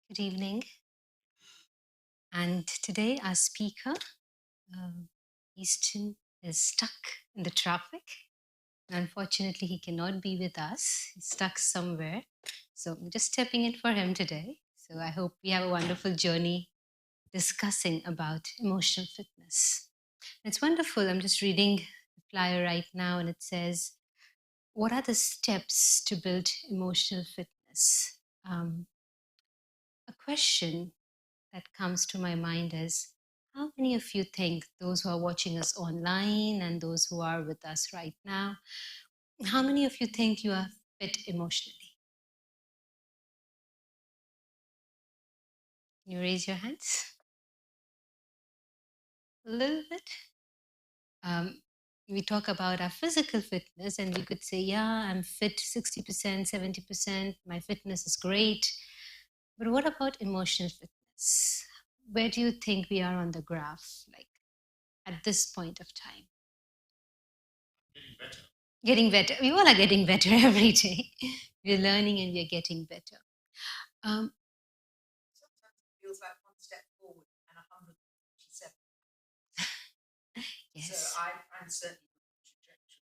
Good evening. And today, our speaker, Easton, is stuck in the traffic. And unfortunately, he cannot be with us. He's stuck somewhere. So I'm just stepping in for him today. So I hope we have a wonderful journey discussing about emotional fitness. It's wonderful. I'm just reading the flyer right now, and it says, what are the steps to build emotional fitness? A question that comes to my mind is, how many of you think, those who are watching us online and those who are with us right now, how many of you think you are fit emotionally? Can you raise your hands? A little bit. Um, we talk about our physical fitness, and we could say, yeah, I'm fit 60%, 70%, my fitness is great. But what about emotional fitness? Where do you think we are on the graph, like at this point of time? Getting better. We all are getting better every day. We're learning and we're getting better. Um, Feels like one step forward and 147. yes. So I'm certainly on the trajectory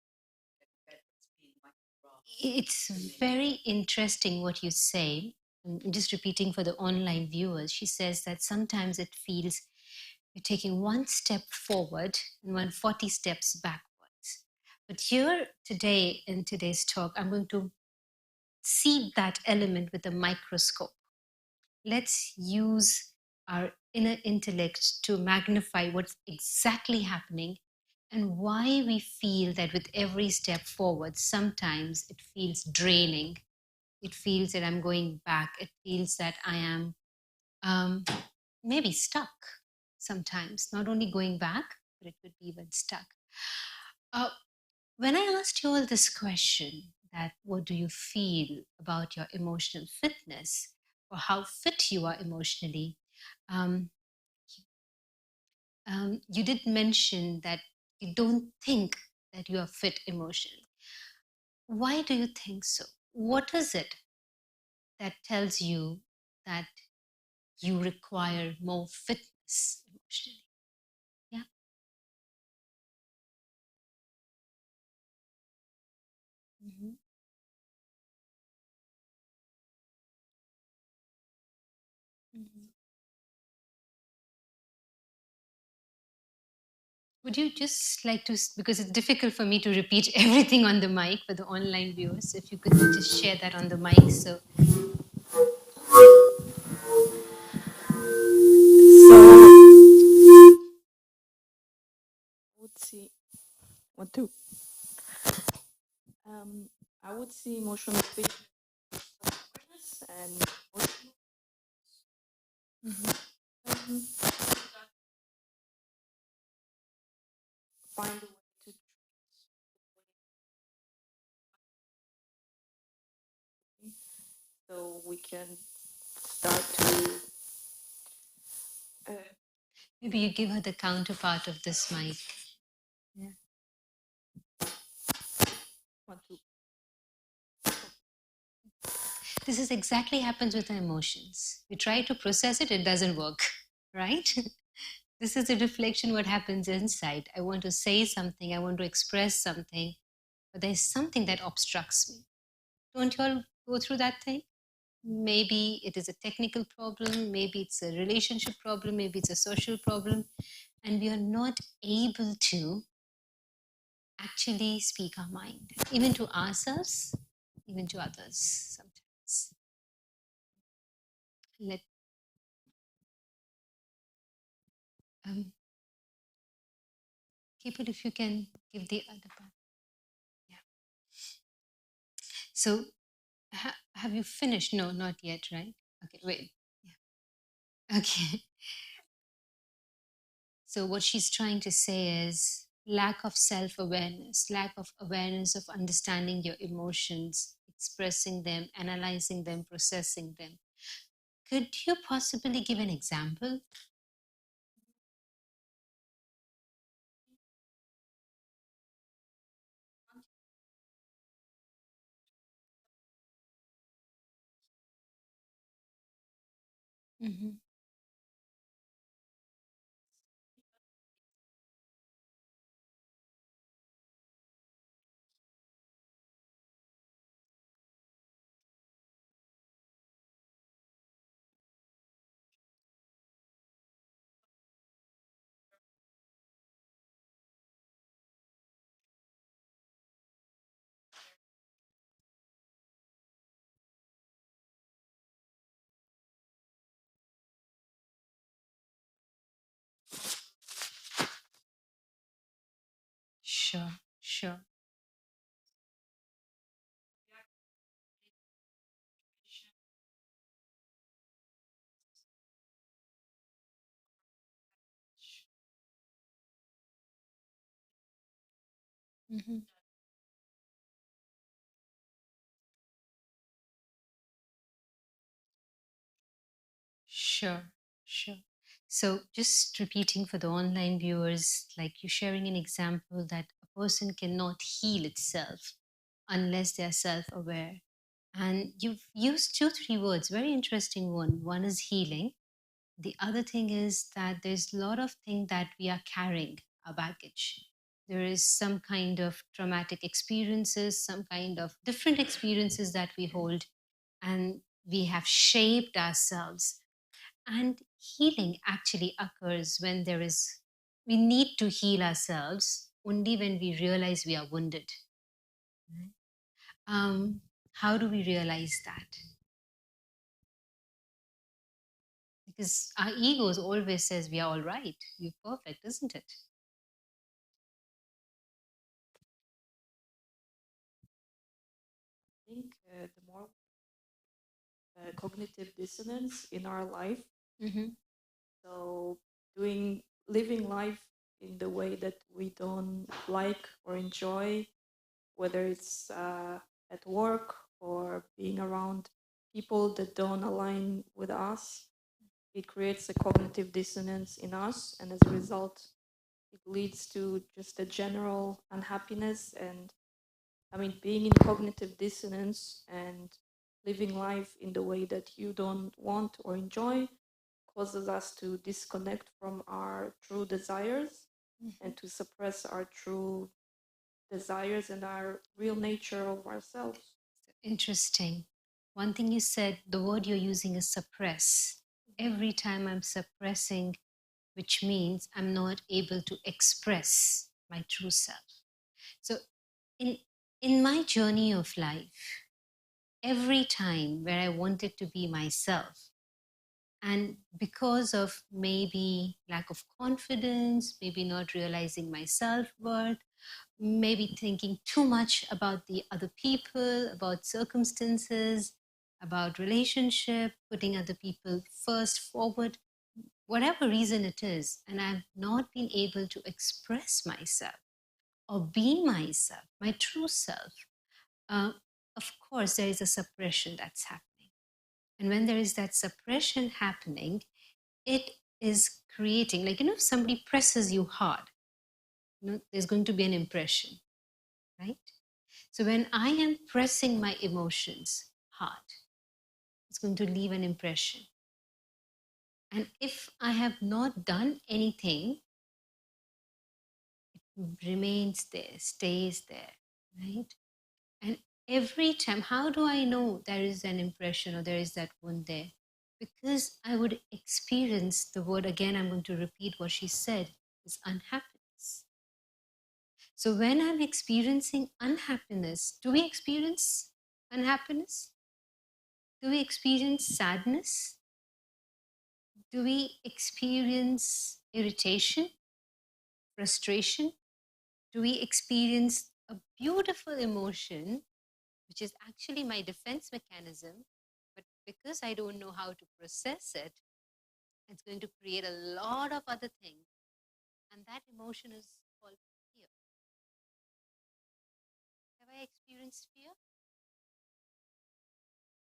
of better as being like a graph. It's very interesting what you say. I'm just repeating for the online viewers. She says that sometimes it feels you're taking one step forward and 140 steps backwards. But here today, in today's talk, I'm going to see that element with a microscope. Let's use our inner intellect to magnify what's exactly happening and why we feel that with every step forward, sometimes it feels draining. It feels that I'm going back. It feels that I am maybe stuck sometimes, not only going back, but it could be even stuck. Uh, when I asked you all this question, that what do you feel about your emotional fitness or how fit you are emotionally, um, you did mention that you don't think that you are fit emotionally. Why do you think so? What is it that tells you that you require more fitness emotionally? Yeah. Mhm. Mhm. Would you just like to, because it's difficult for me to repeat everything on the mic for the online viewers, if you could just share that on the mic. So, Would see what to um I would see emotional fitness and emotional mhm. um, find a way to so we can start to uh, Maybe you give her the counterpart of this mic. Yeah. want to This is exactly happens with our emotions. We try to process it, it doesn't work, right? This is a reflection what happens inside. I want to say something, I want to express something, but there's something that obstructs me. Don't you all go through that thing? Maybe it is a technical problem, maybe it's a relationship problem, maybe it's a social problem, and we are not able to actually speak our mind, even to ourselves, even to others sometimes. Let people, if you can give the other part. Yeah. So, have you finished? No, not yet, right? Okay, wait. Yeah. Okay. So, what she's trying to say is lack of self awareness, lack of awareness of understanding your emotions, expressing them, analyzing them, processing them. Could you possibly give an example? Mm-hmm. Sure, sure. Mm-hmm. Sure, sure. So, just repeating for the online viewers, like you're sharing an example that a person cannot heal itself unless they are self aware. And you've used two, three words, very interesting one. One is healing. The other thing is that there's a lot of things that we are carrying, our baggage. There is some kind of traumatic experiences, some kind of different experiences that we hold, and we have shaped ourselves. And healing actually occurs when we need to heal ourselves only when we realize we are wounded. Right? How do we realize that? Because our egos always says we are all right, we're perfect, isn't it? I think the more cognitive dissonance in our life, Mm-hmm. so living life in the way that we don't like or enjoy, whether it's at work or being around people that don't align with us, it creates a cognitive dissonance in us, and as a result, it leads to just a general unhappiness. And I mean, being in cognitive dissonance and living life in the way that you don't want or enjoy causes us to disconnect from our true desires Mm-hmm. and to suppress our true desires and our real nature of ourselves. Interesting. One thing you said, the word you're using is suppress. Every time I'm suppressing, which means I'm not able to express my true self. So, in, in my journey of life, every time where I wanted to be myself, and because of maybe lack of confidence, maybe not realizing my self worth, maybe thinking too much about the other people, about circumstances, about relationship, putting other people first forward, whatever reason it is, and I've not been able to express myself or be myself, my true self, uh, of course, there is a suppression that's happening. And when there is that suppression happening, it is creating, like, if somebody presses you hard, there's going to be an impression, right? So when I am pressing my emotions hard, it's going to leave an impression. And if I have not done anything, remains there, stays there, right? And every time, how do I know there is an impression or there is that one there? Because I would experience the word again, I'm going to repeat what she said is unhappiness. So when I'm experiencing unhappiness, do we experience unhappiness? Do we experience sadness? Do we experience irritation, frustration? Do we experience a beautiful emotion, which is actually my defense mechanism? But because I don't know how to process it, it's going to create a lot of other things. And that emotion is called fear. Have I experienced fear?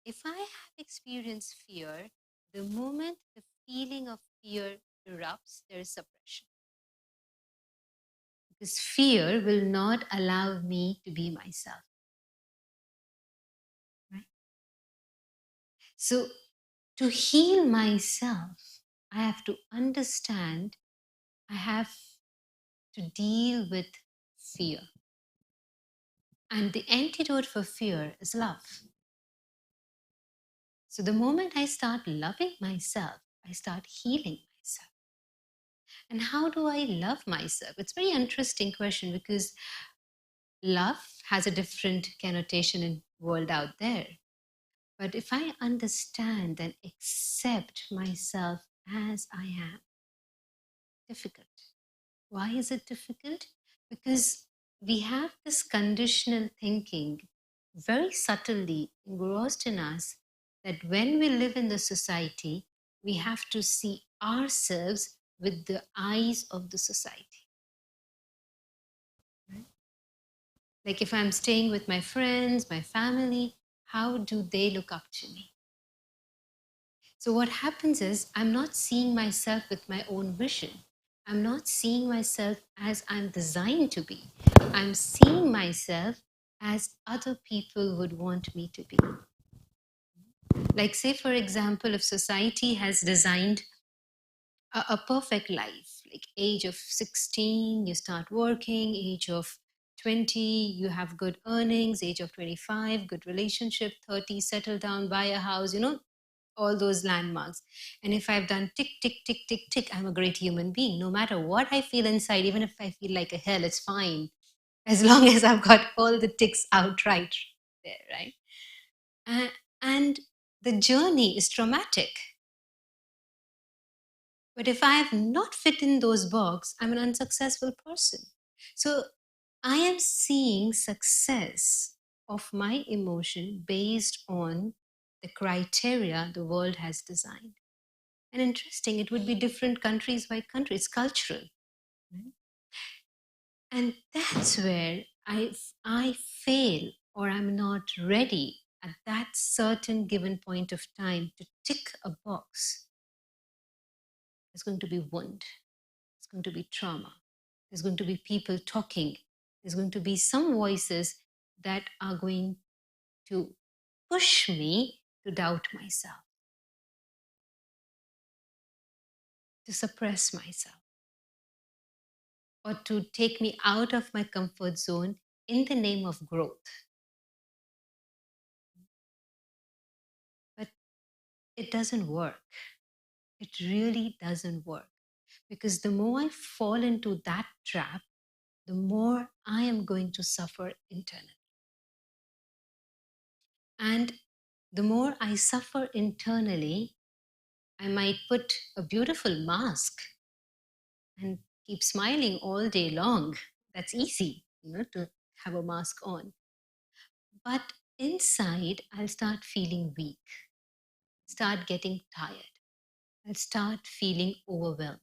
If I have experienced fear, the moment the feeling of fear erupts, there is suppression. Because fear will not allow me to be myself. Right? So To heal myself, I have to understand, I have to deal with fear. And the antidote for fear is love. So the moment I start loving myself, I start healing myself. And how do I love myself? It's a very interesting question because love has a different connotation in world out there. But if I understand and accept myself as I am, difficult. Why is it difficult? Because we have this conditional thinking very subtly engrossed in us that when we live in the society, we have to see ourselves with the eyes of the society. Right? Like if I'm staying with my friends, my family, how do they look up to me? So, what happens is, I'm not seeing myself with my own vision. I'm not seeing myself as I'm designed to be. I'm seeing myself as other people would want me to be. Like, say, for example, if society has designed a perfect life, like age of 16, you start working, age of 20, you have good earnings, age of 25, good relationship, 30, settle down, buy a house, all those landmarks. And if I've done tick, tick, tick, tick, tick, I'm a great human being. No matter what I feel inside, even if I feel like a hell, it's fine. As long as I've got all the ticks out right there, right? Uh, and the journey is traumatic. But if I have not fit in those boxes, I'm an unsuccessful person. So I am seeing success of my emotion based on the criteria the world has designed. And interesting, it would be different countries by country. It's cultural. Right? And that's where I fail or I'm not ready at that certain given point of time to tick a box. There's going to be wound. There's going to be trauma. There's going to be people talking. There's going to be some voices that are going to push me to doubt myself, to suppress myself, or to take me out of my comfort zone in the name of growth. But it doesn't work. It really doesn't work. Because the more I fall into that trap, the more I am going to suffer internally. And the more I suffer internally, I might put a beautiful mask and keep smiling all day long. That's easy, to have a mask on. But inside, I'll start feeling weak, start getting tired, I'll start feeling overwhelmed.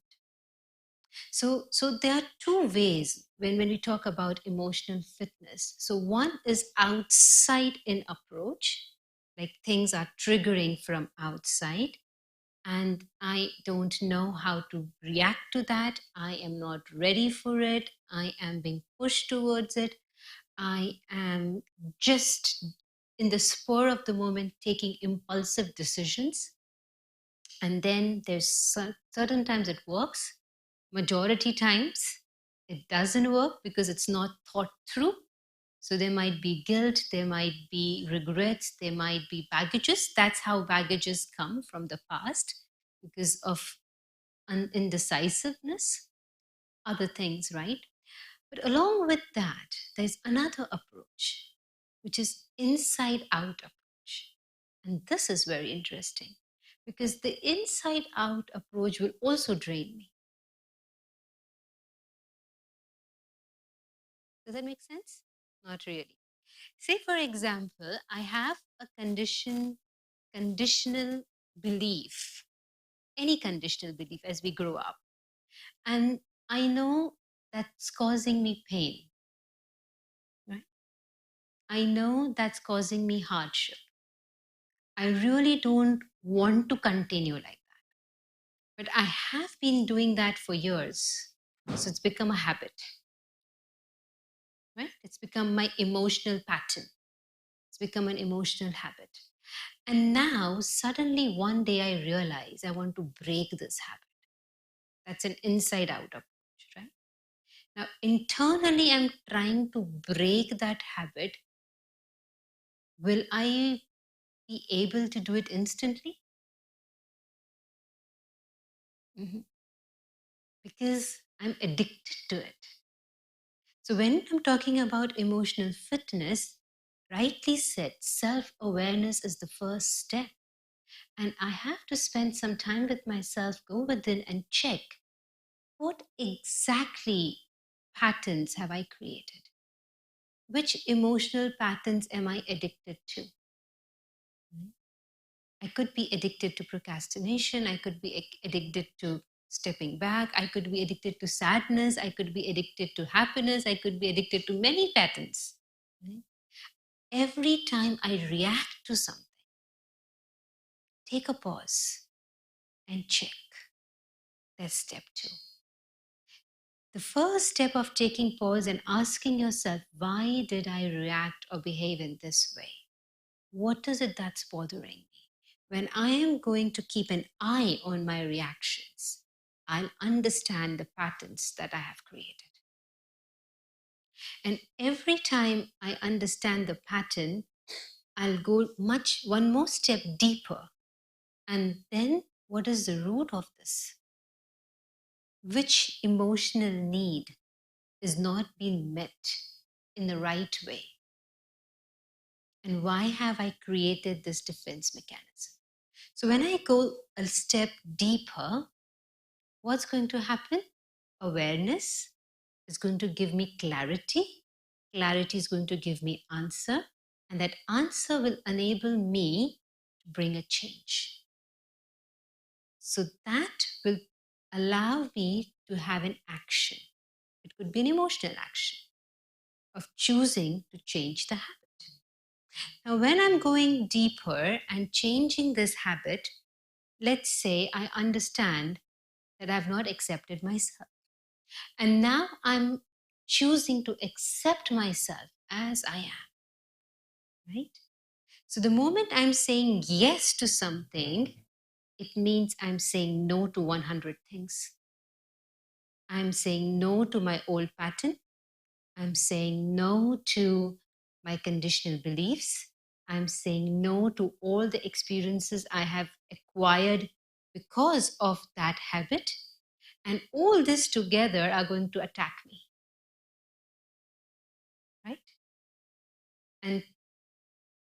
So there are two ways when we talk about emotional fitness. So one is outside in approach, like things are triggering from outside, and I don't know how to react to that. I am not ready for it. I am being pushed towards it. I am just in the spur of the moment taking impulsive decisions. And then there's certain times it works, majority times it doesn't work because it's not thought through. So there might be guilt, there might be regrets, there might be baggages. That's how baggages come from the past because of indecisiveness, other things, right? But along with that, there's another approach, which is inside out approach. And this is very interesting because the inside out approach will also drain me. Does that make sense? Not really. Say, for example, I have a conditional belief, any conditional belief as we grow up. And I know that's causing me pain, right? I know that's causing me hardship. I really don't want to continue like that. But I have been doing that for years. So it's become a habit, right? It's become my emotional pattern. It's become an emotional habit. And now, suddenly, one day I realize I want to break this habit. That's an inside out approach, right? Now, internally, I'm trying to break that habit. Will I be able to do it instantly? Mhm. Because I'm addicted to it. So, when I'm talking about emotional fitness, rightly said, self awareness is the first step. And I have to spend some time with myself, go within and check what exactly patterns have I created? Which emotional patterns am I addicted to? I could be addicted to procrastination. I could be addicted to stepping back. I could be addicted to sadness. I could be addicted to happiness. I could be addicted to many patterns. Right? Every time I react to something, take a pause and check. That's step two. The first step of taking pause and asking yourself, why did I react or behave in this way? What is it that's bothering me? When I am going to keep an eye on my reactions, I'll understand the patterns that I have created. And every time I understand the pattern, I'll go one more step deeper. And then what is the root of this? Which emotional need is not being met in the right way? And why have I created this defense mechanism? So when I go a step deeper, what's going to happen? Awareness is going to give me clarity. Clarity is going to give me answer. And that answer will enable me to bring a change. So that will allow me to have an action. It could be an emotional action of choosing to change the habit. Now, when I'm going deeper and changing this habit, let's say I understand that I've not accepted myself. And now I'm choosing to accept myself as I am, right? So the moment I'm saying yes to something, it means I'm saying no to 100 things. I'm saying no to my old pattern. I'm saying no to my conditional beliefs. I'm saying no to all the experiences I have acquired because of that habit. And all this together are going to attack me, right? And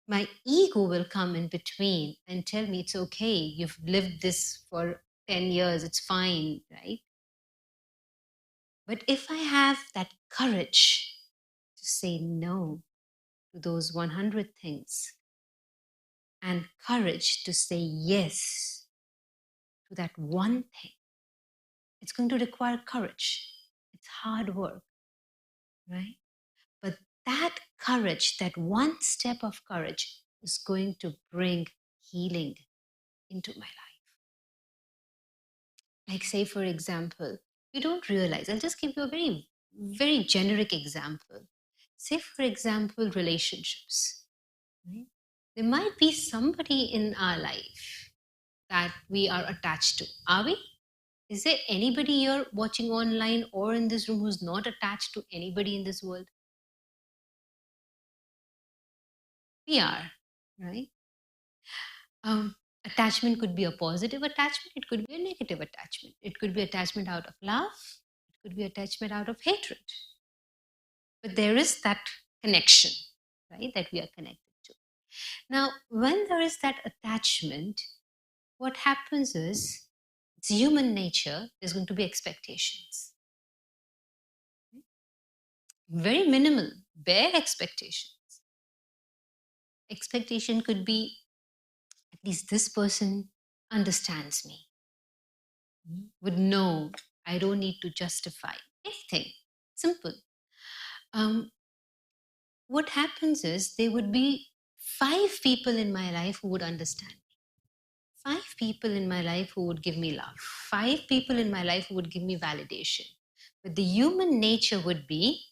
my ego will come in between and tell me it's okay, you've lived this for 10 years, it's fine, right? But if I have that courage to say no to those 100 things and courage to say yes to that one thing, it's going to require courage. It's hard work, right? But that courage, that one step of courage, is going to bring healing into my life. Like, say, for example, you don't realize, I'll just give you a very, very generic example. Say, for example, relationships. Right? There might be somebody in our life that we are attached to. Are we? Is there anybody here watching online or in this room who's not attached to anybody in this world? We are, right? Attachment could be a positive attachment, it could be a negative attachment, it could be attachment out of love, it could be attachment out of hatred. But there is that connection, right, that we are connected to. Now, when there is that attachment, what happens is it's human nature, there's going to be expectations. Very minimal, bare expectations. Expectation could be at least this person understands me, would know I don't need to justify anything. Simple. Um, what happens is there would be 5 people in my life who would understand me. 5 people in my life who would give me love. 5 people in my life who would give me validation. But the human nature would be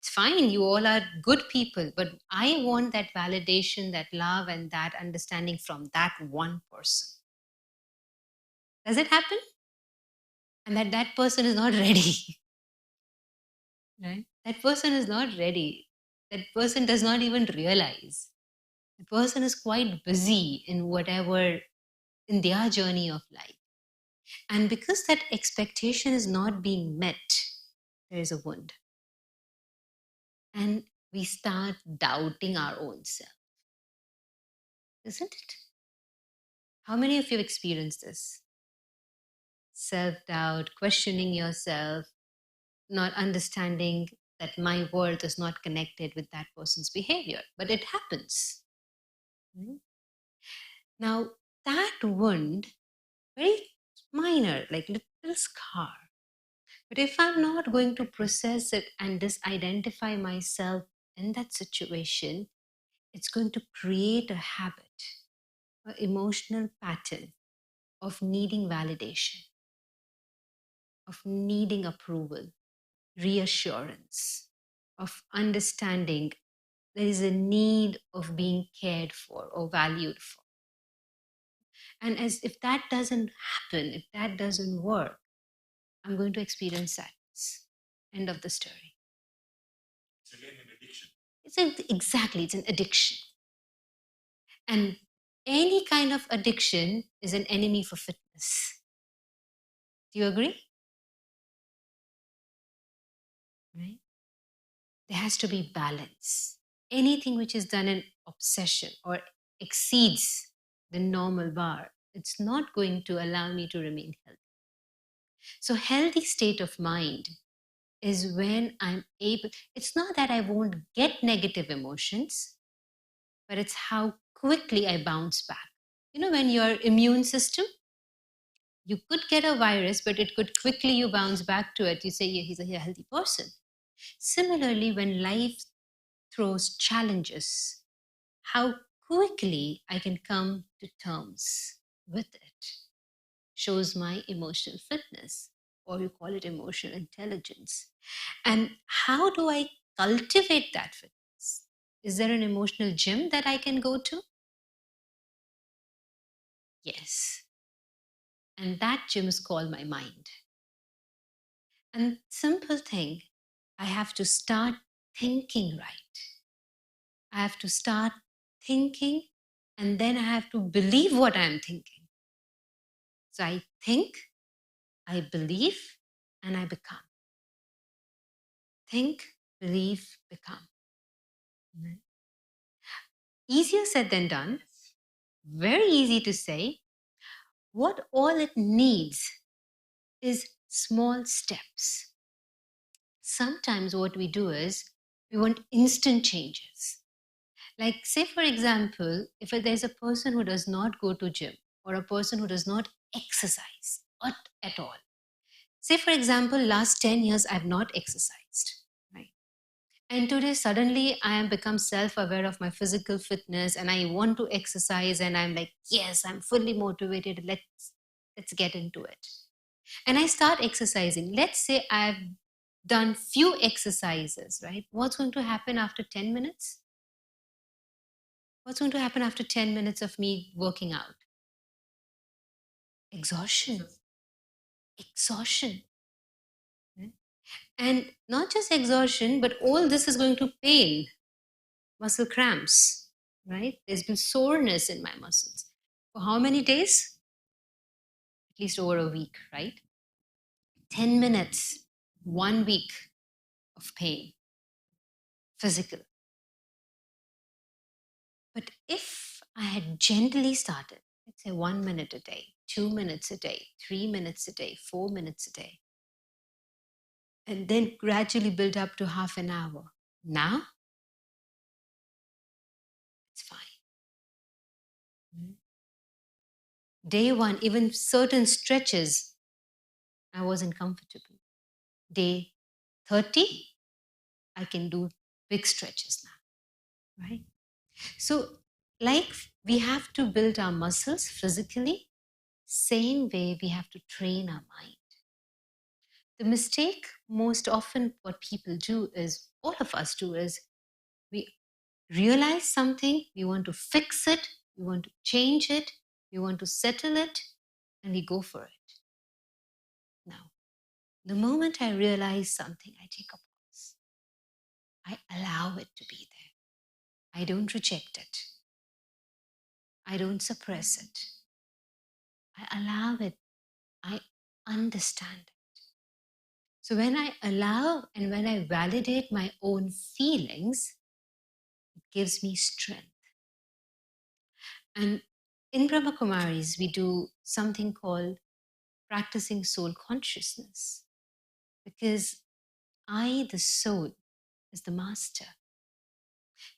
It's fine, you all are good people, but I want that validation, that love, and that understanding from that one person. Does it happen? And that person is not ready, right? That person is not ready. That person does not even realize. The person is quite busy in whatever, in their journey of life. And because that expectation is not being met, there is a wound. And we start doubting our own self, isn't it? How many of you have experienced this? Self doubt, questioning yourself, not understanding that my worth is not connected with that person's behavior. But it happens. Right? Now, that wound, very minor, like little scar. But if I'm not going to process it and disidentify myself in that situation, it's going to create a habit, an emotional pattern of needing validation, of needing approval, reassurance, of understanding there is a need of being cared for or valued for. And as if that doesn't happen, if that doesn't work, I'm going to experience sadness. End of the story. It's again an addiction. Exactly, it's an addiction. And any kind of addiction is an enemy for fitness. Do you agree? Right? There has to be balance. Anything which is done in obsession or exceeds the normal bar, it's not going to allow me to remain healthy. So, healthy state of mind is when I'm able, it's not that I won't get negative emotions, but it's how quickly I bounce back. You know, when your immune system, you could get a virus, but it could quickly you bounce back to it. You say, yeah, he's a healthy person. Similarly, when life throws challenges, how quickly I can come to terms with it shows my emotional fitness, or you call it emotional intelligence. And how do I cultivate that fitness? Is there an emotional gym that I can go to? Yes. And that gym is called my mind. And simple thing, I have to start thinking right. I have to start thinking, and then I have to believe what I'm thinking. So I think, I believe, and I become. Think, believe, become. Right? Easier said than done. Very easy to say. What all it needs is small steps. Sometimes what we do is we want instant changes. Like, say, for example, if there's a person who does not go to gym or a person who does not exercise at all. Say, for example, last 10 years, I've not exercised, right? And today, suddenly, I am become self-aware of my physical fitness and I want to exercise and I'm like, yes, I'm fully motivated. Let's get into it. And I start exercising. Let's say I've done few exercises, right? What's going to happen after 10 minutes? What's going to happen after 10 minutes of me working out? Exhaustion. Exhaustion. Right? And not just exhaustion, but all this is going to pain, muscle cramps, right? There's been soreness in my muscles. For how many days? At least over a week, right? 10 minutes, 1 week of pain, physical. But if I had gently started, let's say 1 minute a day, 2 minutes a day, 3 minutes a day, 4 minutes a day, and then gradually build up to half an hour, now it's fine. Day one, even certain stretches, I wasn't comfortable. Day 30, I can do big stretches now, right? So, like we have to build our muscles physically, same way we have to train our mind. The mistake most often what people do is, all of us do, is we realize something, we want to fix it, we want to change it, we want to settle it, and we go for it. Now, the moment I realize something, I take a pause. I allow it to be there. I don't reject it. I don't suppress it. I allow it. I understand it. So when I allow and when I validate my own feelings, it gives me strength. And in Brahma Kumaris, we do something called practicing soul consciousness, because I, the soul, is the master.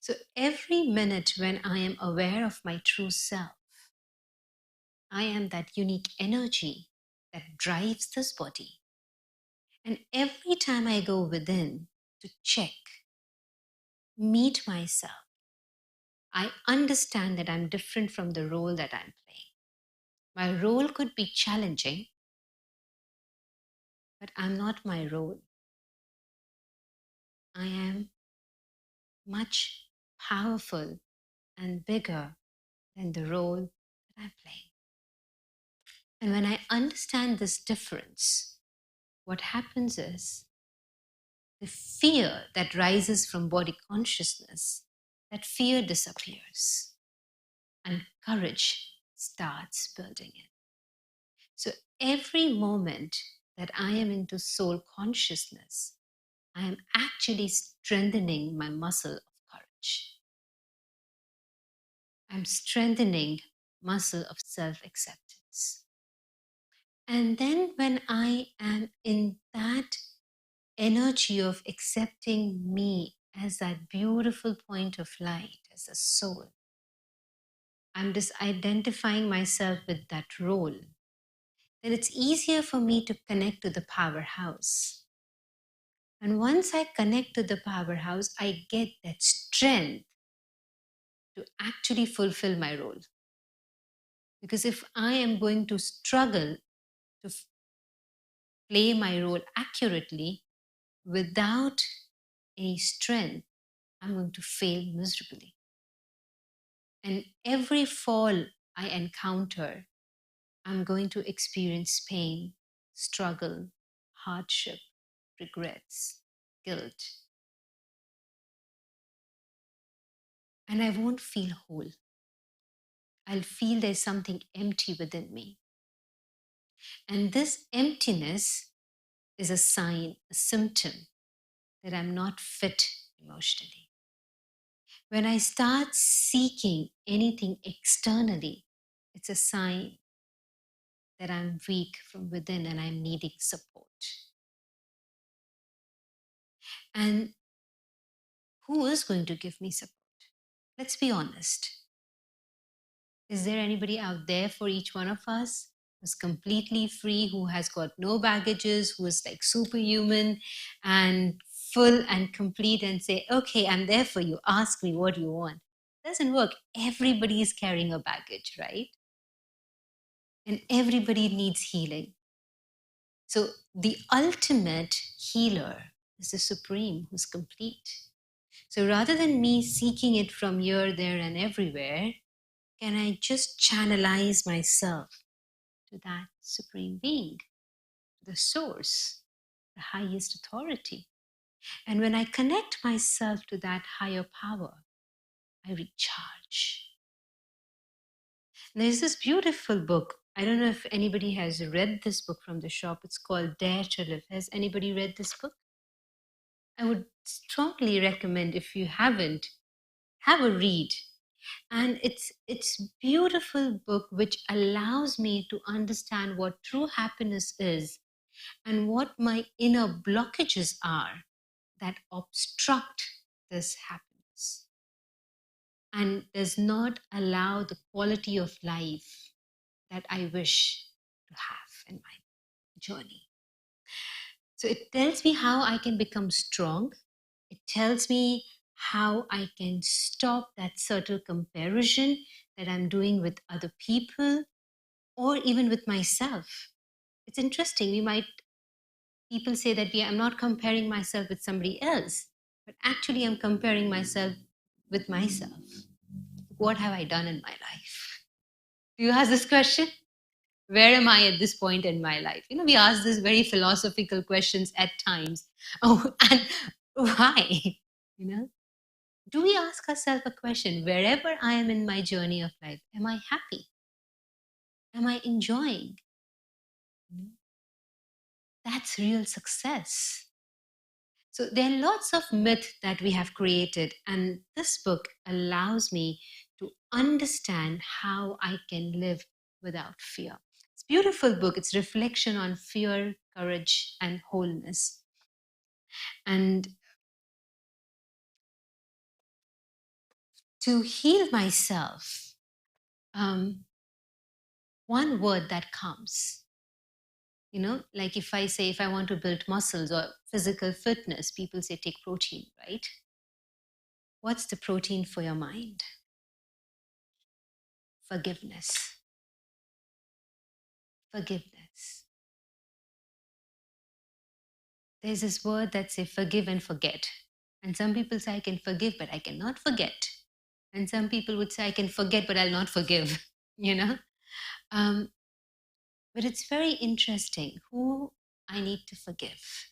So every minute when I am aware of my true self, I am that unique energy that drives this body. And every time I go within to check, meet myself, I understand that I'm different from the role that I'm playing. My role could be challenging, but I'm not my role. I am much powerful and bigger than the role that I'm playing. And when I understand this difference, what happens is the fear that rises from body consciousness, that fear disappears and courage starts building in. So every moment that I am into soul consciousness, I am actually strengthening my muscle of courage. I'm strengthening muscle of self-acceptance. And then when I am in that energy of accepting me as that beautiful point of light, as a soul, I'm just identifying myself with that role, then it's easier for me to connect to the powerhouse. And once I connect to the powerhouse, I get that strength to actually fulfill my role. Because if I am going to struggle to play my role accurately without any strength, I'm going to fail miserably. And every fall I encounter, I'm going to experience pain, struggle, hardship, regrets, guilt. And I won't feel whole. I'll feel there's something empty within me. And this emptiness is a sign, a symptom that I'm not fit emotionally. When I start seeking anything externally, it's a sign that I'm weak from within and I'm needing support. And who is going to give me support? Let's be honest. Is there anybody out there for each one of us who's completely free, who has got no baggages, who is like superhuman and full and complete and say, okay, I'm there for you. Ask me what you want. It doesn't work. Everybody is carrying a baggage, right? And everybody needs healing. So the ultimate healer is the Supreme who's complete. So rather than me seeking it from here, there, and everywhere, can I just channelize myself to that Supreme Being, the Source, the highest authority? And when I connect myself to that higher power, I recharge. There's this beautiful book. I don't know if anybody has read this book from the shop. It's called Dare to Live. Has anybody read this book? I would strongly recommend, if you haven't, have a read. And it's beautiful book which allows me to understand what true happiness is and what my inner blockages are that obstruct this happiness and does not allow the quality of life that I wish to have in my journey. So it tells me how I can become strong. It tells me how I can stop that subtle comparison that I'm doing with other people or even with myself. It's interesting. We might People say that I'm not comparing myself with somebody else, but actually I'm comparing myself with myself. What have I done in my life? Do you ask this question? Where am I at this point in my life? We ask these very philosophical questions at times. Oh, and why? You know, do we ask ourselves a question? Wherever I am in my journey of life, am I happy? Am I enjoying? That's real success. So there are lots of myths that we have created, and this book allows me to understand how I can live without fear. It's a beautiful book. It's reflection on fear, courage, and wholeness. And to heal myself, um, one word that comes, like if I want to build muscles or physical fitness, people say take protein, right? What's the protein for your mind? Forgiveness. Forgiveness. There's this word that say forgive and forget. And some people say I can forgive, but I cannot forget. And some people would say I can forget, but I'll not forgive, you know? Um, but it's very interesting who I need to forgive.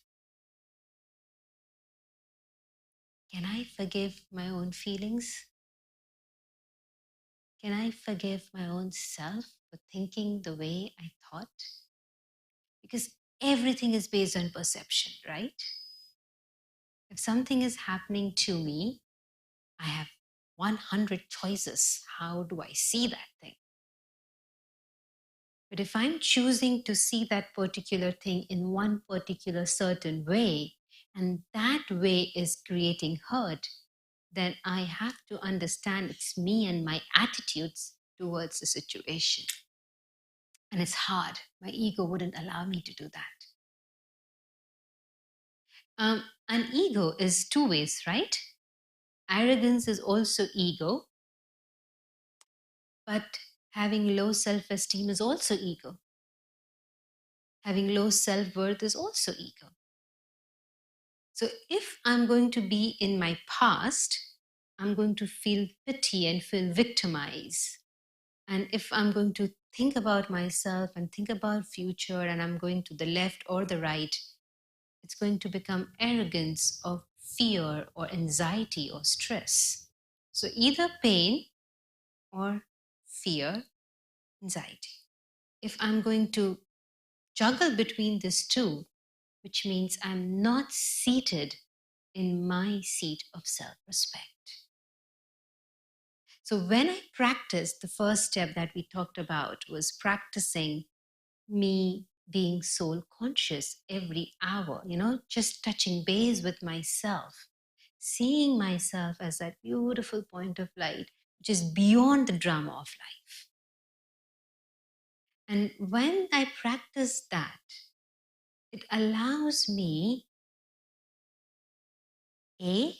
Can I forgive my own feelings? Can I forgive my own self for thinking the way I thought? Because everything is based on perception, right? If something is happening to me, I have 100 choices. How do I see that thing? But if I'm choosing to see that particular thing in one particular certain way, and that way is creating hurt, then I have to understand it's me and my attitudes towards the situation. And it's hard. My ego wouldn't allow me to do that. An ego is two ways, right? Arrogance is also ego, but having low self esteem is also ego. Having low self worth is also ego. So if I'm going to be in my past, I'm going to feel pity and feel victimized. And if I'm going to think about myself and think about future and I'm going to the left or the right, it's going to become arrogance or fear or anxiety or stress. So either pain or fear, anxiety. If I'm going to juggle between these two, which means I'm not seated in my seat of self respect. So, when I practiced, the first step that we talked about was practicing me being soul conscious every hour, just touching base with myself, seeing myself as that beautiful point of light, which is beyond the drama of life. And when I practice that, it allows me, A,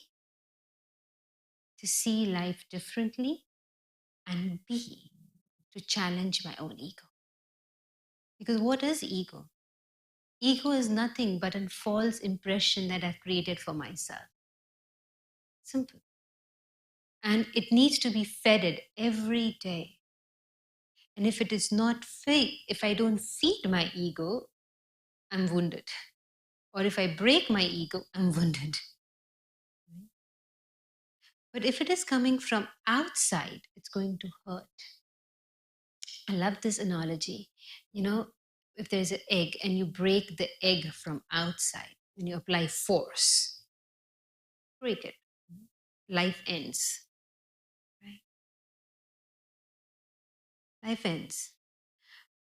to see life differently, and B, to challenge my own ego. Because what is ego? Ego is nothing but a false impression that I've created for myself. Simple. And it needs to be fed every day. And if it is not fed, if I don't feed my ego, I'm wounded. Or if I break my ego, I'm wounded. But if it is coming from outside, it's going to hurt. I love this analogy. If there's an egg and you break the egg from outside, when you apply force, break it, life ends. Right? Life ends.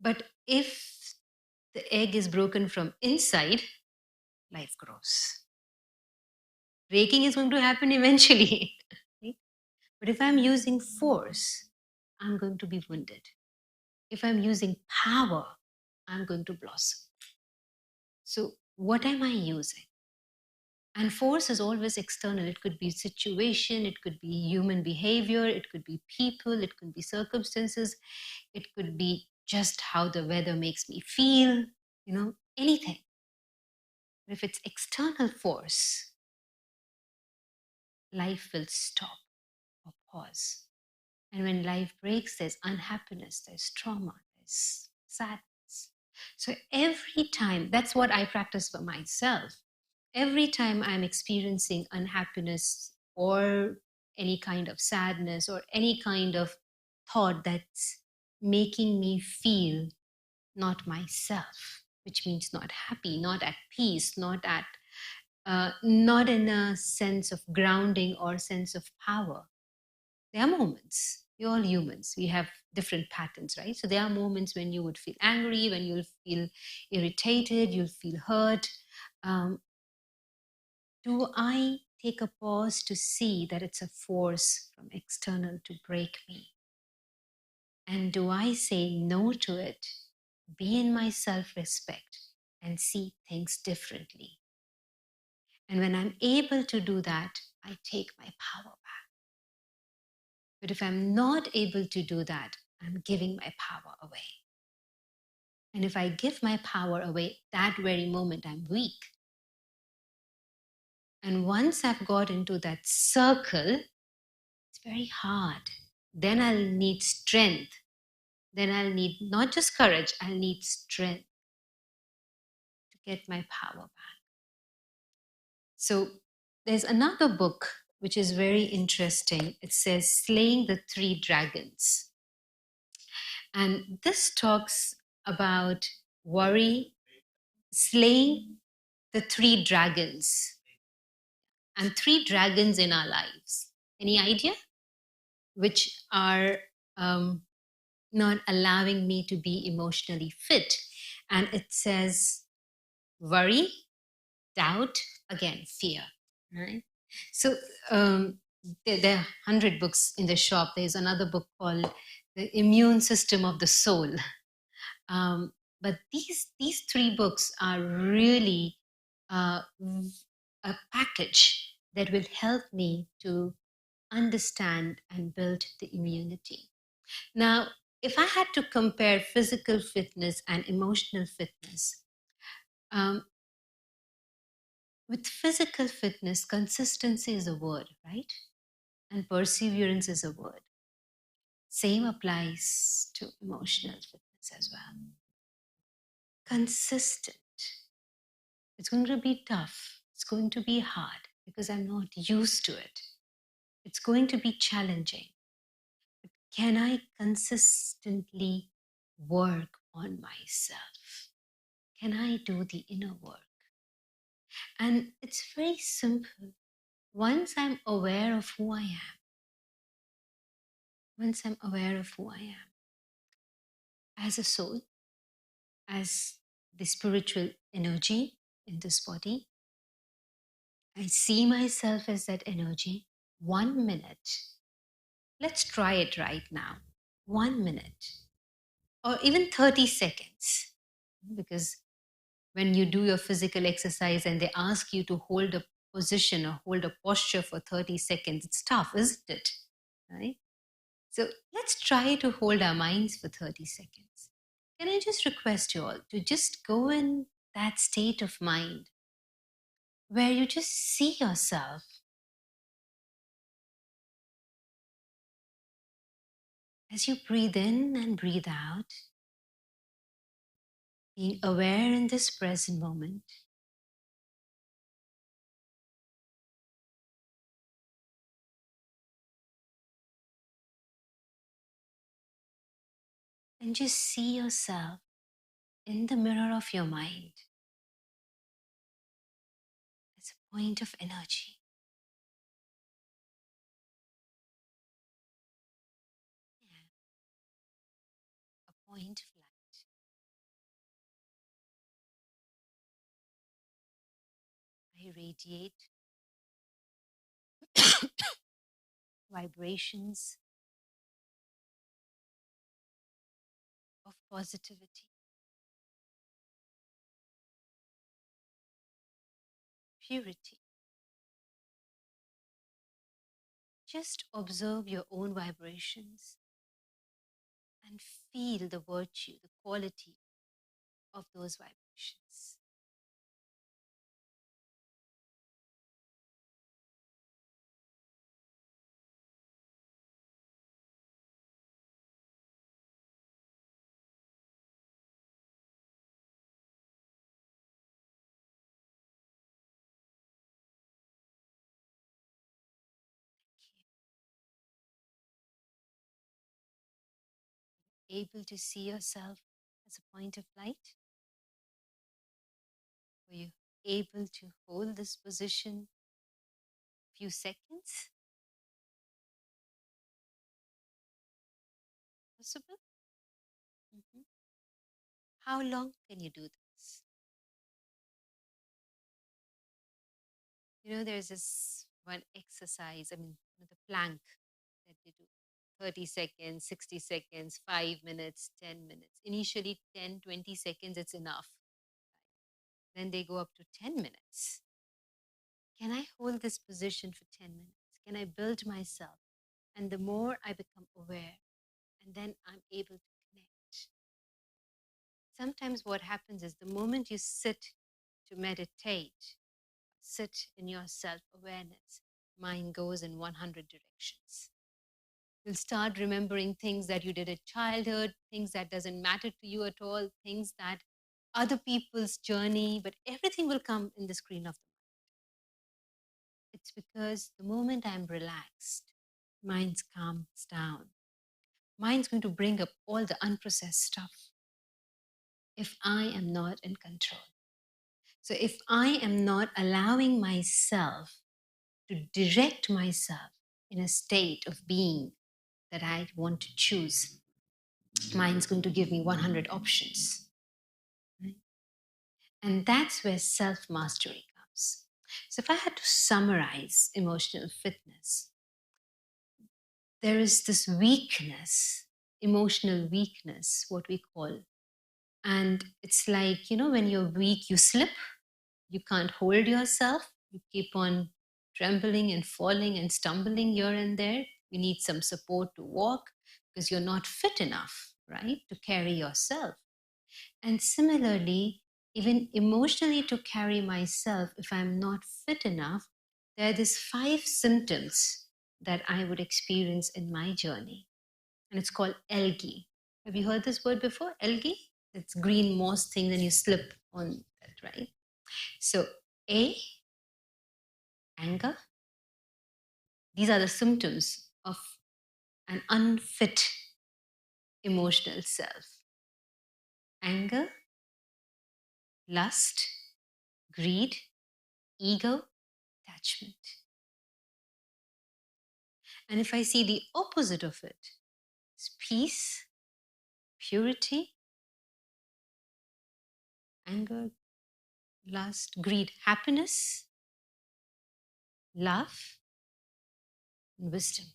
But if the egg is broken from inside, life grows. Breaking is going to happen eventually. Right? But if I'm using force, I'm going to be wounded. If I'm using power, I'm going to blossom. So, what am I using? And force is always external. It could be situation, it could be human behavior, it could be people, it could be circumstances, it could be just how the weather makes me feel, anything. But if it's external force, life will stop or pause. And when life breaks, there's unhappiness, there's trauma, there's sadness. So every time, that's what I practice for myself. Every time I'm experiencing unhappiness or any kind of sadness or any kind of thought that's making me feel not myself, which means not happy, not at peace, not in a sense of grounding or sense of power. There are moments. We're all humans. We have different patterns, right? So there are moments when you would feel angry, when you'll feel irritated, you'll feel hurt. Um, do I take a pause to see that it's a force from external to break me? And do I say no to it, be in my self respect, and see things differently? And when I'm able to do that, I take my power back. But if I'm not able to do that, I'm giving my power away. And if I give my power away, that very moment I'm weak. And once I've got into that circle, it's very hard. Then I'll need strength. Then I'll need not just courage, I'll need strength to get my power back. So there's another book which is very interesting. It says Slaying the Three Dragons. And this talks about worry, slaying the three dragons, and three dragons in our lives. Any idea? Which are not allowing me to be emotionally fit. And it says worry, doubt, again, fear. Right? So there are 100 books in the shop. There's another book called The Immune System of the Soul. But these three books are really a package that will help me to understand and build the immunity. Now, if I had to compare physical fitness and emotional fitness, um, with physical fitness, consistency is a word, right? And perseverance is a word. Same applies to emotional fitness as well. Consistent. It's going to be tough. It's going to be hard because I'm not used to it. It's going to be challenging. Can I consistently work on myself? Can I do the inner work? And it's very simple. Once I'm aware of who I am, once I'm aware of who I am as a soul, as the spiritual energy in this body, I see myself as that energy. 1 minute. Let's try it right now. 1 minute or even 30 seconds. Because when you do your physical exercise and they ask you to hold a position or hold a posture for 30 seconds, it's tough, isn't it? Right? So let's try to hold our minds for 30 seconds. Can I just request you all to just go in that state of mind where you just see yourself as you breathe in and breathe out, being aware in this present moment. And just see yourself in the mirror of your mind as a point of energy. Yeah, a point of light. I radiate vibrations of positivity, purity. Just observe your own vibrations and feel the virtue, the quality of those vibrations. able to see yourself as a point of light? Were you able to hold this position a few seconds? Possible? Mhm. How long can you do this? There's this one exercise, the plank that they do 30 seconds, 60 seconds, 5 minutes, 10 minutes. Initially, 10, 20 seconds, it's enough. Then they go up to 10 minutes. Can I hold this position for 10 minutes? Can I build myself? And the more I become aware, and then I'm able to connect. Sometimes what happens is the moment you sit to meditate, sit in your self awareness, mind goes in 100 directions. You'll start remembering things that you did at childhood, things that doesn't matter to you at all, things that other people's journey, but everything will come in the screen of the mind. It's because the moment I'm relaxed, mind calms down. Mind's going to bring up all the unprocessed stuff if I am not in control. So if I am not allowing myself to direct myself in a state of being that I want to choose, mind's going to give me 100 options. Right? And that's where self mastery comes. So if I had to summarize emotional fitness, there is this weakness, emotional weakness, what we call. And it's like, when you're weak, you slip, you can't hold yourself, you keep on trembling and falling and stumbling here and there. You need some support to walk because you're not fit enough, right, to carry yourself. And similarly, even emotionally to carry myself, if I'm not fit enough, there are these 5 symptoms that I would experience in my journey. And it's called algae. Have you heard this word before? Algae? It's green moss thing, then you slip on that, right? So, A, anger. These are the symptoms of an unfit emotional self. Anger, lust, greed, ego, attachment. And if I see the opposite of it, it's peace, purity, anger, lust, greed, happiness, love, and wisdom.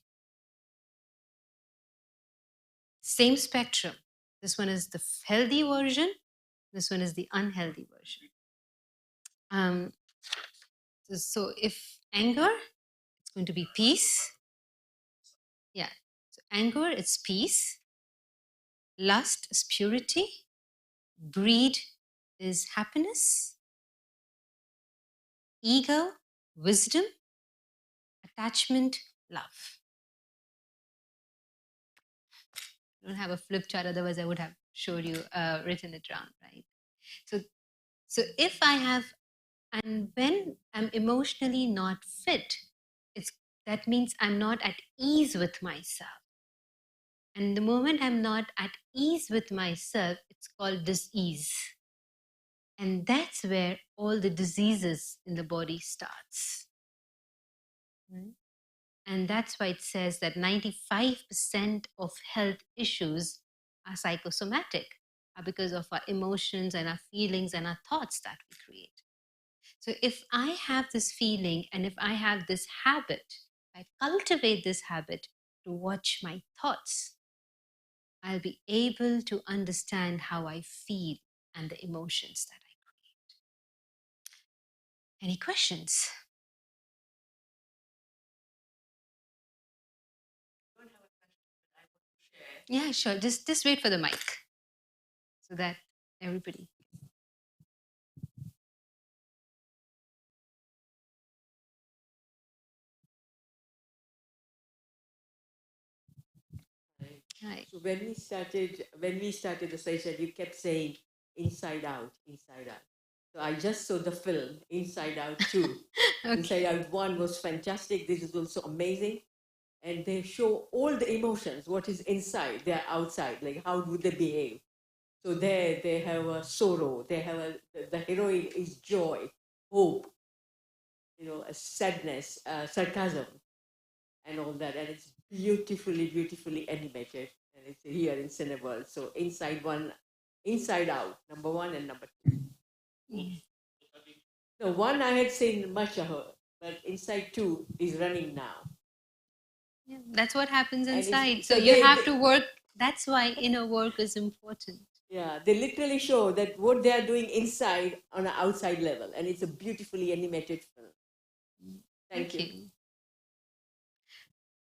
Same spectrum. This one is the healthy version, this one is the unhealthy version. Um, so if anger, it's going to be peace. Yeah. So anger, it's peace. Lust is purity. Greed is happiness. Ego, wisdom. Attachment, love. I don't have a flip chart, otherwise I would have showed you, written it down, right? So, so if I have, and when I'm emotionally not fit, it's that means I'm not at ease with myself. And the moment I'm not at ease with myself, it's called dis-ease. And that's where all the diseases in the body starts. Right? And that's why it says that 95% of health issues are psychosomatic, are because of our emotions and our feelings and our thoughts that we create. So if I have this feeling and if I have this habit, I cultivate this habit to watch my thoughts, I'll be able to understand how I feel and the emotions that I create. Any questions? Yeah, sure. Just wait for the mic so that everybody. Right. So when we started the session, you kept saying inside out, inside out. So I just saw the film Inside Out 2. Okay. Inside Out 1 was fantastic. This is also amazing. and they show all the emotions, what is inside, they're outside, like how do they behave. So there they have a sorrow, they have the heroine is joy, hope, a sadness, sarcasm, and all that. And it's beautifully, beautifully animated. And it's here in Cineworld. So Inside Out, number one and number two. Yeah. No, one I had seen much of her, but Inside Two is running now. Yeah, that's what happens And inside. So so you have to work. That's why inner work is important. yeah, they literally show that what they are doing inside on an outside level, and it's a beautifully animated film. Thank you.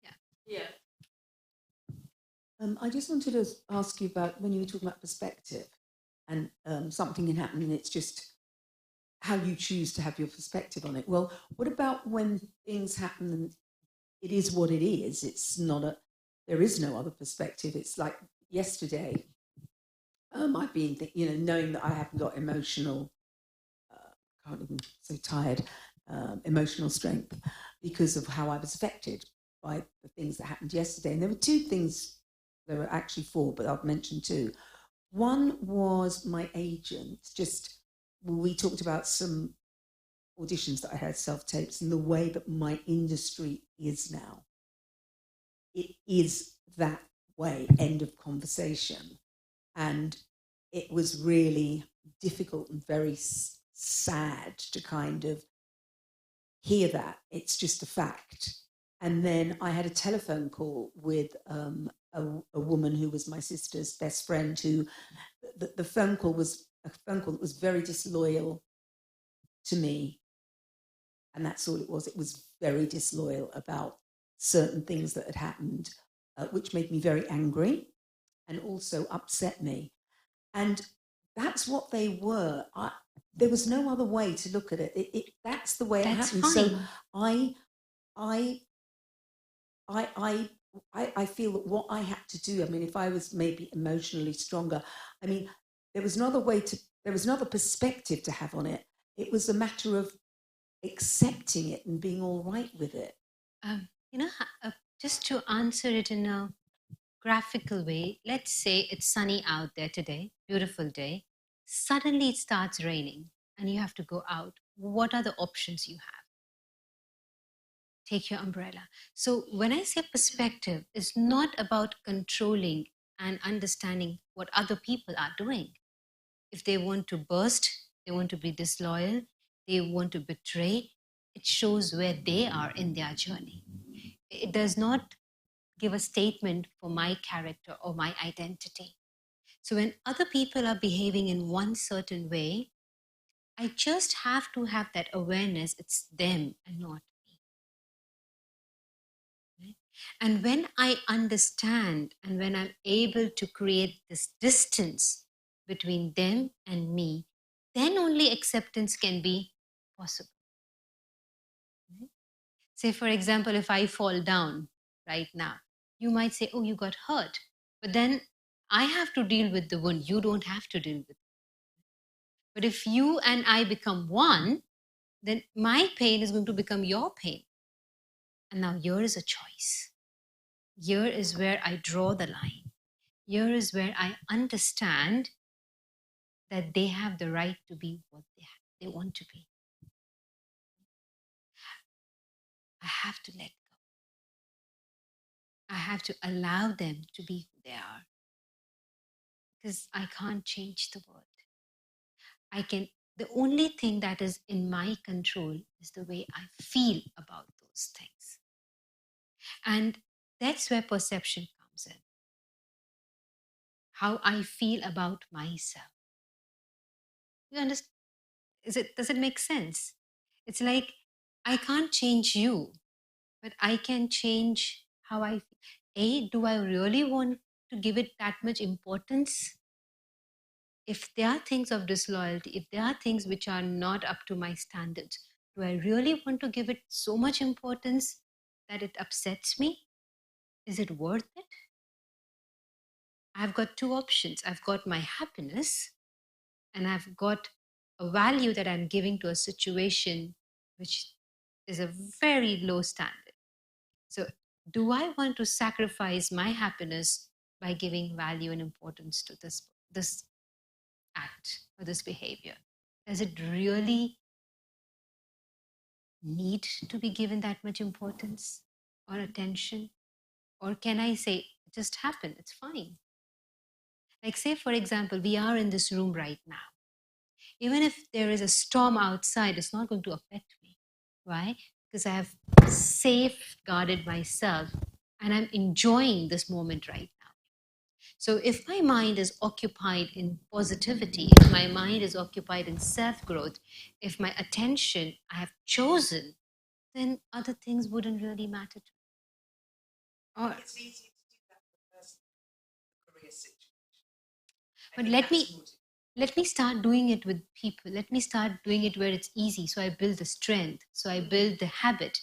Yeah. Yeah. I just wanted to ask you about when you were talking about perspective and something can happen and it's just how you choose to have your perspective on it. Well, what about when things happen and it is what it is? It's not there is no other perspective. It's like yesterday, I've been, knowing that I haven't got emotional, can't even, so tired, emotional strength because of how I was affected by the things that happened yesterday. And there were two things, there were actually four, but I'll mention two. One was my agent, we talked about some auditions that I had, self-tapes, and the way that my industry is now. It is that way, end of conversation. And it was really difficult and very sad to kind of hear that. It's just a fact. And then I had a telephone call with a woman who was my sister's best friend, who the phone call was a phone call that was very disloyal to me. And that's all it was. It was very disloyal about certain things that had happened, which made me very angry and also upset me. And that's what they were. There was no other way to look at it. That's the way it happened. Fine. So I feel that what I had to do, I mean, if I was maybe emotionally stronger, I mean, there was another perspective to have on it. It was a matter of accepting it and being all right with it. Just to answer it in a graphical way, let's say it's sunny out there today, beautiful day. Suddenly it starts raining and you have to go out. What are the options you have? Take your umbrella. So when I say perspective, it's not about controlling and understanding what other people are doing. If they want to burst, they want to be disloyal, they want to betray, it shows where they are in their journey. It does not give a statement for my character or my identity. So when other people are behaving in one certain way, I just have to have that awareness it's them and not me. Right? And when I understand and when I'm able to create this distance between them and me, then only acceptance can be possible. Right? Say, for example, if I fall down right now, you might say, oh, you got hurt. But then I have to deal with the wound. You don't have to deal with it. But if you and I become one, then my pain is going to become your pain. And now here is a choice. Here is where I draw the line. Here is where I understand that they have the right to be what they want to be. I have to let go. I have to allow them to be who they are. Because I can't change the world. The only thing that is in my control is the way I feel about those things. And that's where perception comes in. How I feel about myself. You understand? Does it make sense? It's like I can't change you, but I can change how I feel. Do I really want to give it that much importance? If there are things of disloyalty, if there are things which are not up to my standards, do I really want to give it so much importance that it upsets me? Is it worth it? I've got two options. I've got my happiness and I've got a value that I'm giving to a situation which is a very low standard. So do I want to sacrifice my happiness by giving value and importance to this act or this behavior? Does it really need to be given that much importance or attention? Or can I say, it just happened, it's fine? Like, say, for example, we are in this room right now. Even if there is a storm outside, it's not going to affect me. Why? Because I have safeguarded myself and I'm enjoying this moment right now. So if my mind is occupied in positivity, if my mind is occupied in self growth, if my attention I have chosen, then other things wouldn't really matter to me. Or, It's easy to do that for the person, the career situation. but let me start doing it with people. Let me start doing it where it's easy. So I build the strength. So I build the habit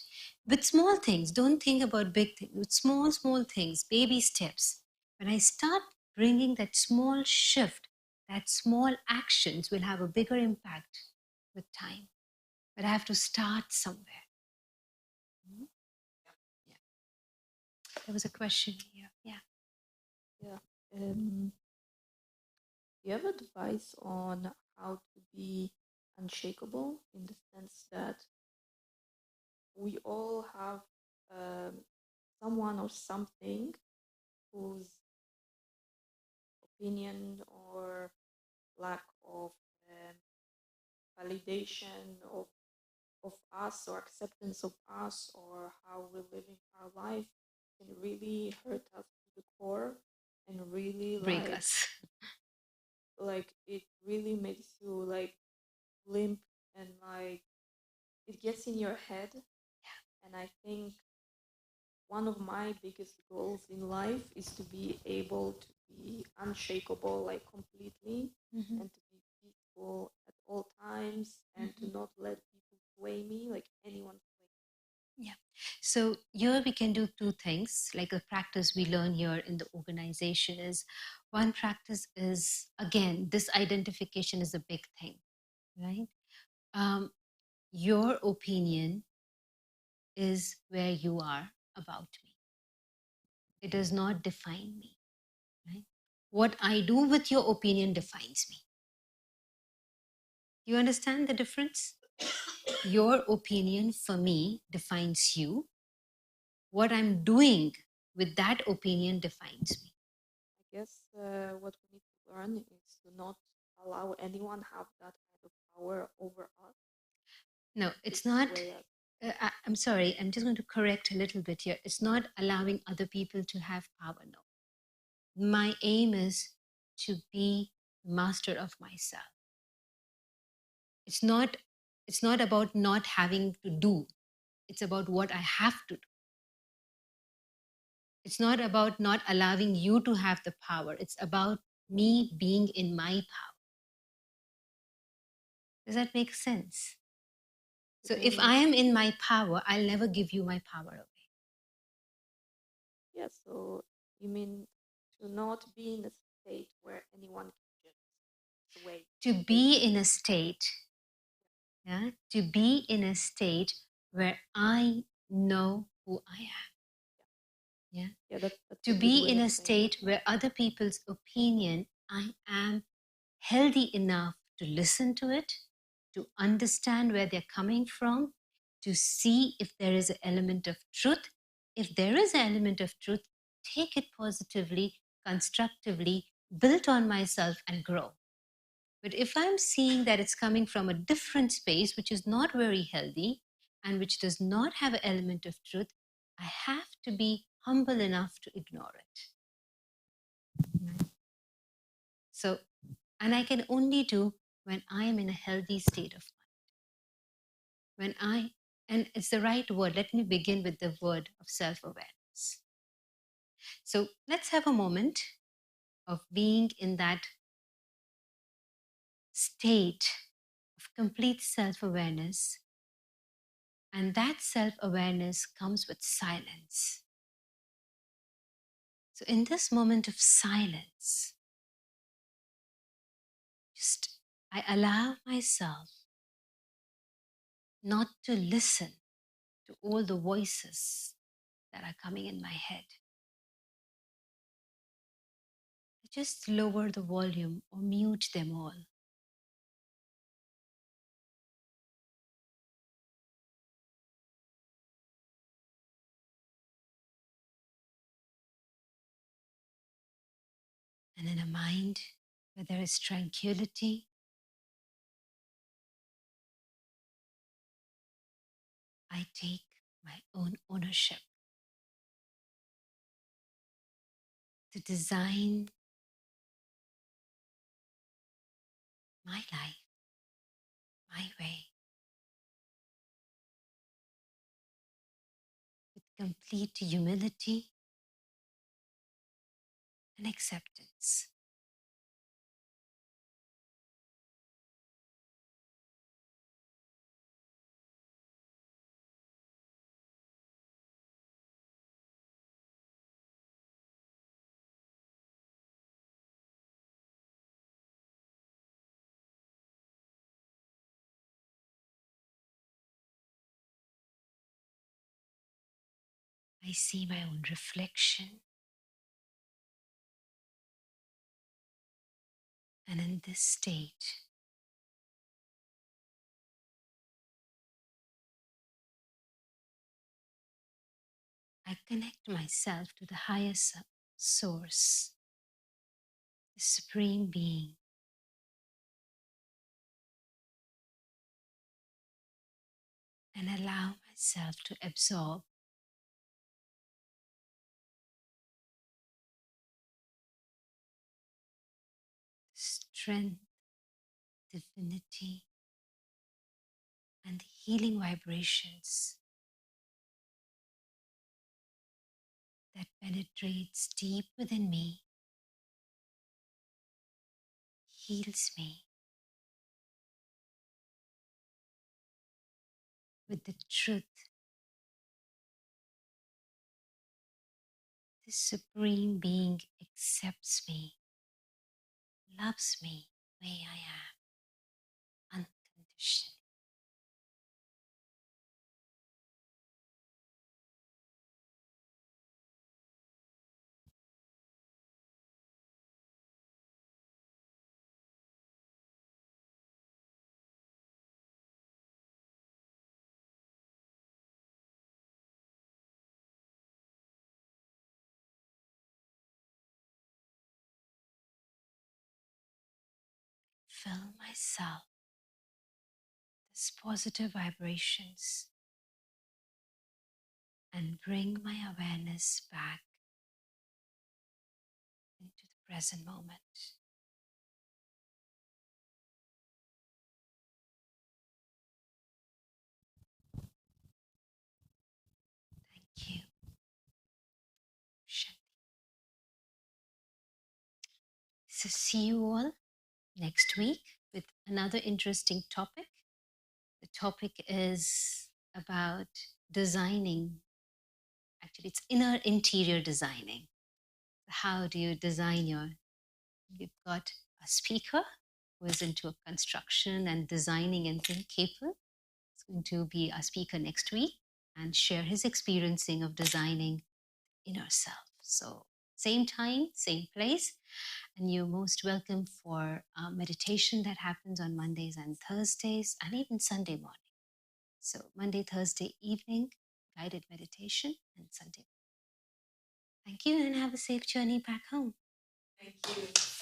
with small things. Don't think about big things. With small things, baby steps. When I start bringing that small shift, that small actions will have a bigger impact with time. But I have to start somewhere. Yeah. There was a question here. Yeah. Yeah. Do you have advice on how to be unshakable in the sense that we all have someone or something whose opinion or lack of validation of us or acceptance of us or how we're living our life can really hurt us to the core and really Break us. like it really makes you like limp and like it gets in your head. And I think one of my biggest goals in life is to be able to be unshakable, like completely, Mm-hmm. and to be peaceful at all times, and to not let people sway me, like anyone sway me. Yeah. So here we can do two things. Like the practice we learn here in the organization is, one practice is, again, this identification is a big thing, right? Your opinion is where you are about me. It does not define me, right? What I do with your opinion defines me. You understand the difference? Your opinion for me defines you. What I'm doing with that opinion defines me. I guess what we need to learn is to not allow anyone have that kind of power over us. No, it's to not. sway us. I'm sorry, I'm just going to correct a little bit here. It's not allowing other people to have power. No. My aim is to be master of myself. It's not about not having to do. It's about what I have to do. It's not about not allowing you to have the power. It's about me being in my power. Does that make sense? So if I am in my power, I'll never give you my power away. Yeah, so you mean to not be in a state where anyone can just sway. To be in a state, yeah, to be in a state where I know who I am. Yeah, that's to a good be way in of a saying state where other people's opinion, I am healthy enough to listen to it, to understand where they're coming from, to see if there is an element of truth. If there is an element of truth, take it positively, constructively, build on myself and grow. But if I'm seeing that it's coming from a different space, which is not very healthy and which does not have an element of truth, I have to be humble enough to ignore it. So, and I can only do when I am in a healthy state of mind. And it's the right word. Let me begin with the word of self awareness. So, let's have a moment of being in that state of complete self awareness. And that self awareness comes with silence. So, in this moment of silence, just I allow myself not to listen to all the voices that are coming in my head. Just lower the volume or mute them all. And in a mind where there is tranquility, I take my own ownership to design my life, my way, with complete humility and acceptance. I see my own reflection, and in this state, I connect myself to the highest source, the Supreme Being, and allow myself to absorb the strength, divinity, and the healing vibrations that penetrates deep within me, heals me with the truth. The Supreme Being accepts me, loves me the way I am, unconditionally. Fill myself with these positive vibrations and bring my awareness back into the present moment. Thank you. Shanti. So see you all next week with another interesting topic. The topic is about designing. Actually, it's interior designing. How do you design your... We've got a speaker who is into construction and designing and think capable. It's going to be our speaker next week and share his experiencing of designing inner self. So same time, same place. And you're most welcome for meditation that happens on Mondays and Thursdays and even Sunday morning. So Monday, Thursday evening, guided meditation, and Sunday. Thank you and have a safe journey back home. Thank you.